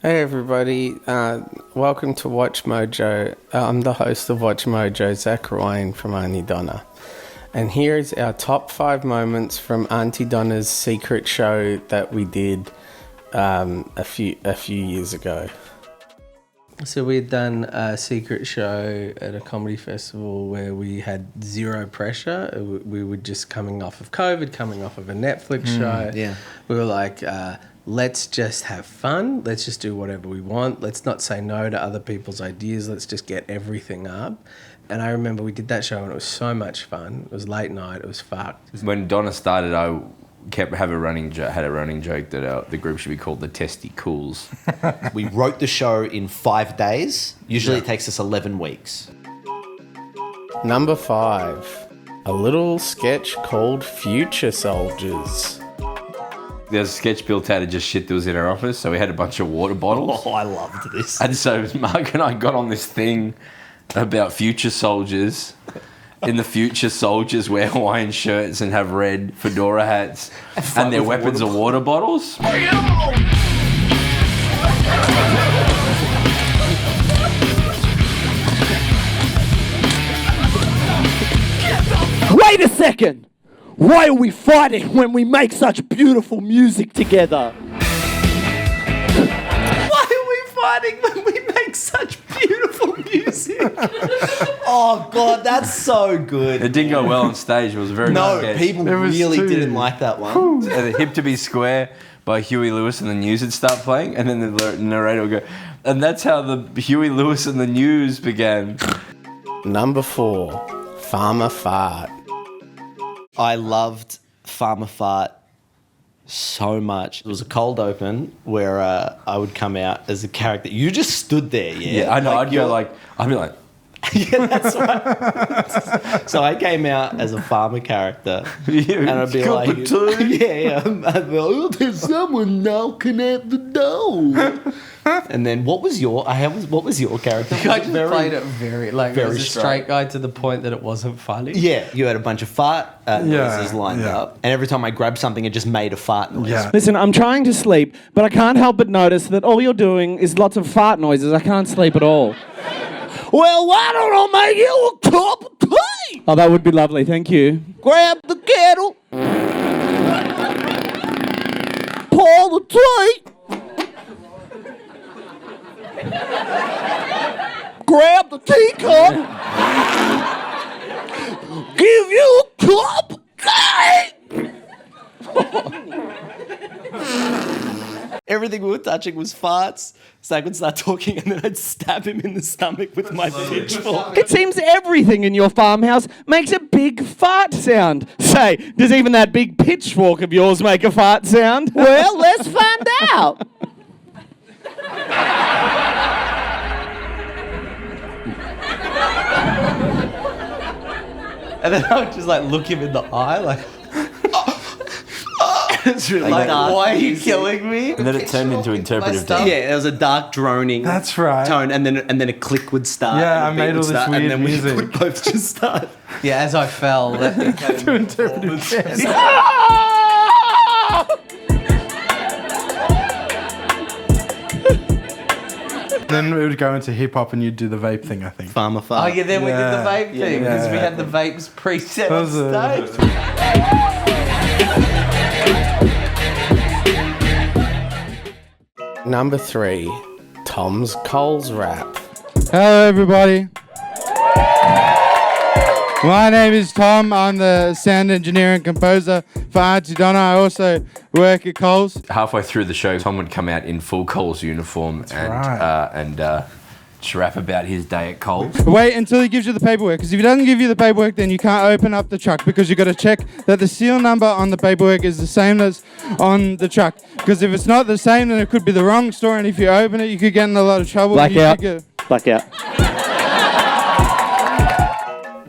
Hey everybody, welcome to Watch Mojo. I'm the host of Watch Mojo, Zach Ryan from Aunty Donna. And here's our top 5 moments from Aunty Donna's secret show that we did a few years ago. So we had done a secret show at a comedy festival where we had zero pressure. We were just coming off of COVID, coming off of a Netflix show. Yeah. We were like, let's just have fun. Let's just do whatever we want. Let's not say no to other people's ideas. Let's just get everything up. And I remember we did that show and it was so much fun. It was late night. It was fucked. When Donna started, I had a running joke that the group should be called the Testy Cools. We wrote the show in 5 days. Usually it takes us 11 weeks. Number 5, a little sketch called Future Soldiers. There's a sketch built out of just shit that was in our office, so we had a bunch of water bottles. Oh, I loved this. And so Mark and I got on this thing about future soldiers. In the future, soldiers wear Hawaiian shirts and have red fedora hats, and their weapons are water bottles. Wait a second! Why are we fighting when we make such beautiful music together? Why are we fighting when we make such beautiful music? Oh, God, that's so good. It didn't go well on stage. It was a very good sketch. People really didn't like that one. And the Hip to Be Square by Huey Lewis and the News would start playing, and then the narrator would go, and that's how the Huey Lewis and the News began. Number 4, Pharmafart. I loved Pharmafart so much. It was a cold open where I would come out as a character. You just stood there, yeah? Yeah, I know. I'd be like... Yeah, that's right. So I came out as a farmer character, and I'd be like, I'd be like, oh, there's someone knocking at the door. And then what was your character? I just played it very very a straight guy to the point that it wasn't funny. Yeah, you had a bunch of fart noises lined up, and every time I grabbed something, it just made a fart noise. Yeah. Listen, I'm trying to sleep, but I can't help but notice that all you're doing is lots of fart noises. I can't sleep at all. Well, why don't I make you a cup of tea? Oh, that would be lovely, thank you. Grab the kettle. Pour the tea. Grab the teacup. Give you a cup of tea. Everything we were touching was farts. Zach would start talking, and then I'd stab him in the stomach with my pitchfork. It seems everything in your farmhouse makes a big fart sound. Say, does even that big pitchfork of yours make a fart sound? Well, let's find out. And then I would just like look him in the eye like... It's really like, why are you killing me? And then it turned into interpretive dance. Yeah, there was a dark droning That's right. tone, and then a click would start. Yeah, and a I beat made all would this start, weird and then music. we would both just start. Yeah, as I fell, that became To interpretive dance. Then we would go into hip hop and you'd do the vape thing, I think. Pharmafart. Oh yeah, then we did the vape thing because we Yeah. had the vapes preset That on was stage. Number 3, Tom's Coles rap. Hello, everybody. My name is Tom. I'm the sound engineer and composer for Aunty Donna. I also work at Coles. Halfway through the show, Tom would come out in full Coles uniform and just rap about his day at Coles. Wait until he gives you the paperwork, because if he doesn't give you the paperwork, then you can't open up the truck, because you've got to check that the seal number on the paperwork is the same as on the truck. Because if it's not the same, then it could be the wrong store, and if you open it, you could get in a lot of trouble. Blackout. Blackout.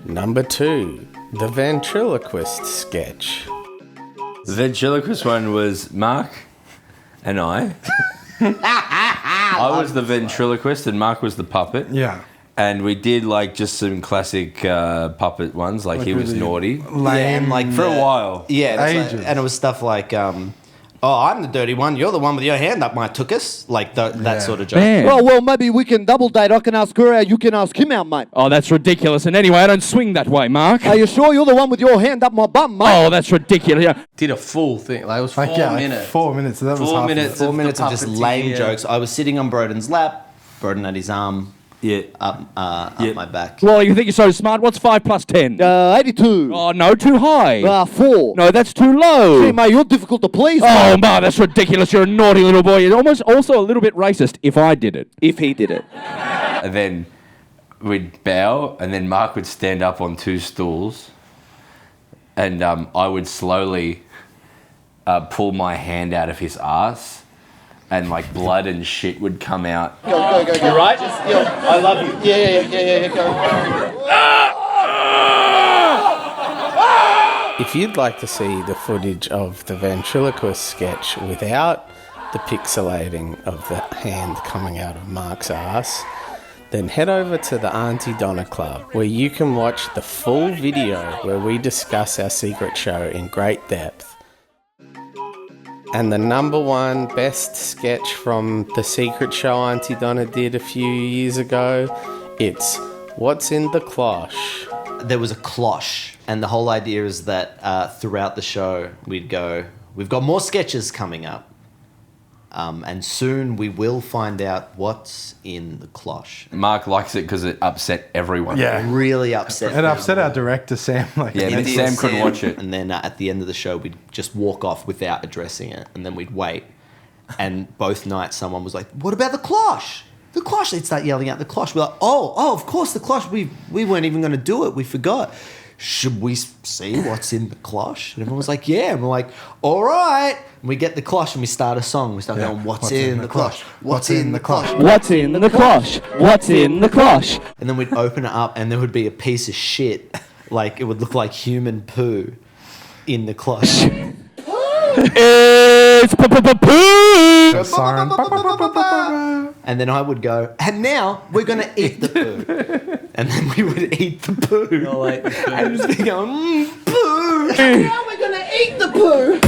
Number 2, the Ventriloquist sketch. The ventriloquist one was Mark and I. I was the ventriloquist and Mark was the puppet. Yeah. And we did like just some classic puppet ones, like he was really naughty. Lame. Yeah, and like For a while. Yeah, Ages. and it was stuff like oh, I'm the dirty one. You're the one with your hand up my tookus. Like that sort of joke. Man. Well, maybe we can double date. I can ask her out. You can ask him out, mate. Oh, that's ridiculous. And anyway, I don't swing that way, Mark. Are you sure you're the one with your hand up my bum, mate? Oh, that's ridiculous. Yeah. Did a full thing. Like, it was 4 minutes. 4 minutes. That was 4 half minutes. 4 minutes of just lame puppeteer. jokes. I was sitting on Broden's lap. Broden had his arm Yeah. up my back. Well, you think you're so smart. What's 5 plus 10? 82. Oh, no, too high. 4. No, that's too low. Hey, mate, you're difficult to please. Oh, Ma, that's ridiculous. You're a naughty little boy. You're almost also a little bit racist if I did it. If he did it. And then we'd bow, and then Mark would stand up on 2 stools, and I would slowly pull my hand out of his ass, and like blood and shit would come out. Go. You right? I love you. Yeah, go. If you'd like to see the footage of the ventriloquist sketch without the pixelating of the hand coming out of Mark's ass, then head over to the Aunty Donna Club, where you can watch the full video where we discuss our secret show in great depth. And the number 1 best sketch from the secret show Aunty Donna did a few years ago, it's What's in the Cloche? There was a cloche, and the whole idea is that throughout the show we'd go, we've got more sketches coming up, and soon we will find out what's in the cloche. Mark likes it because it upset everyone. Yeah. Really upset. It upset our director, Sam. Like, Yeah, then Sam couldn't watch it. And then at the end of the show, we'd just walk off without addressing it, and then we'd wait. And both nights, someone was like, "What about the cloche? The cloche!" They'd start yelling out the cloche. We're like, "Oh, of course the cloche. We weren't even going to do it. We forgot. Should we see what's in the cloche?" And everyone was like, "Yeah." And we're like, "All right." And we get the cloche and we start a song. We start going, "What's in the cloche? What's in the cloche? What's in the cloche? What's in the cloche? And then we'd open it up and there would be a piece of shit. Like, it would look like human poo in the cloche. It's poo. the siren. And then I would go, "And now we're going to eat the poo." And then we would eat the poo. And just be going, poo. Now we're going to eat the poo.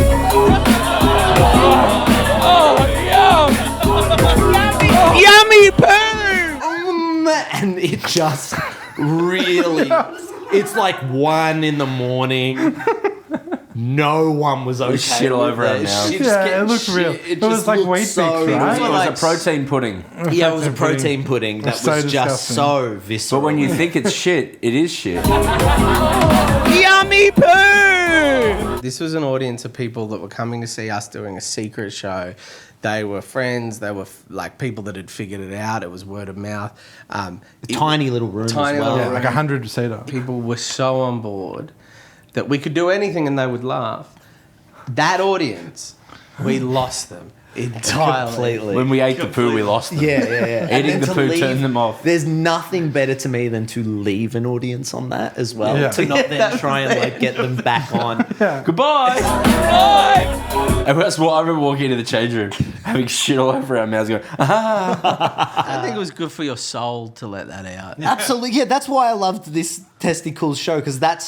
Yummy poo! And it just really, it's like 1 a.m. No one was okay. Shit all over our mouths. Yeah, it looked real. It was like wheat bix, right? It was a protein pudding. Yeah, it was a protein pudding that so was just disgusting. so visceral. But when you think it's shit, it is shit. Yummy poo! This was an audience of people that were coming to see us doing a secret show. They were friends. They were like people that had figured it out. It was word of mouth. tiny little room Tiny as well. little Yeah, like 100-seater. People were so on board that we could do anything and they would laugh. That audience, we lost them entirely. Completely. When we ate the poo, we lost them. Yeah. And Eating then the to poo turned them off. There's nothing better to me than to leave an audience on that as well. Yeah. To not then try and like get them back on. Goodbye. Bye. And that's what I remember walking into the change room, having shit all over our mouths, going, I think it was good for your soul to let that out. Absolutely. Yeah, that's why I loved this Testy Cools show, because that's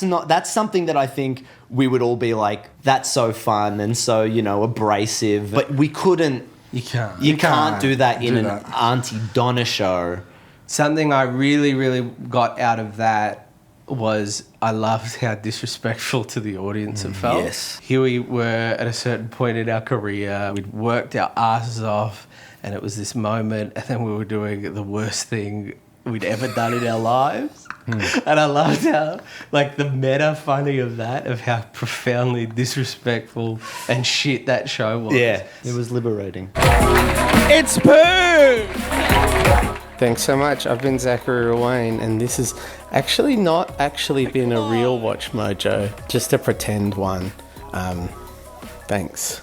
something that I think we would all be like, that's so fun and so, abrasive. But we couldn't. You can't. You can't do that in do an that. Aunty Donna show. Something I really, really got out of that was I loved how disrespectful to the audience it felt. Yes. Here we were at a certain point in our career. We'd worked our asses off and it was this moment and then we were doing the worst thing we'd ever done in our lives. And I loved how, the meta funny of that, of how profoundly disrespectful and shit that show was. Yeah, it was liberating. It's poo! Thanks so much. I've been Zachary Wayne, and this has actually not actually been a real Watch Mojo, just a pretend one. Thanks.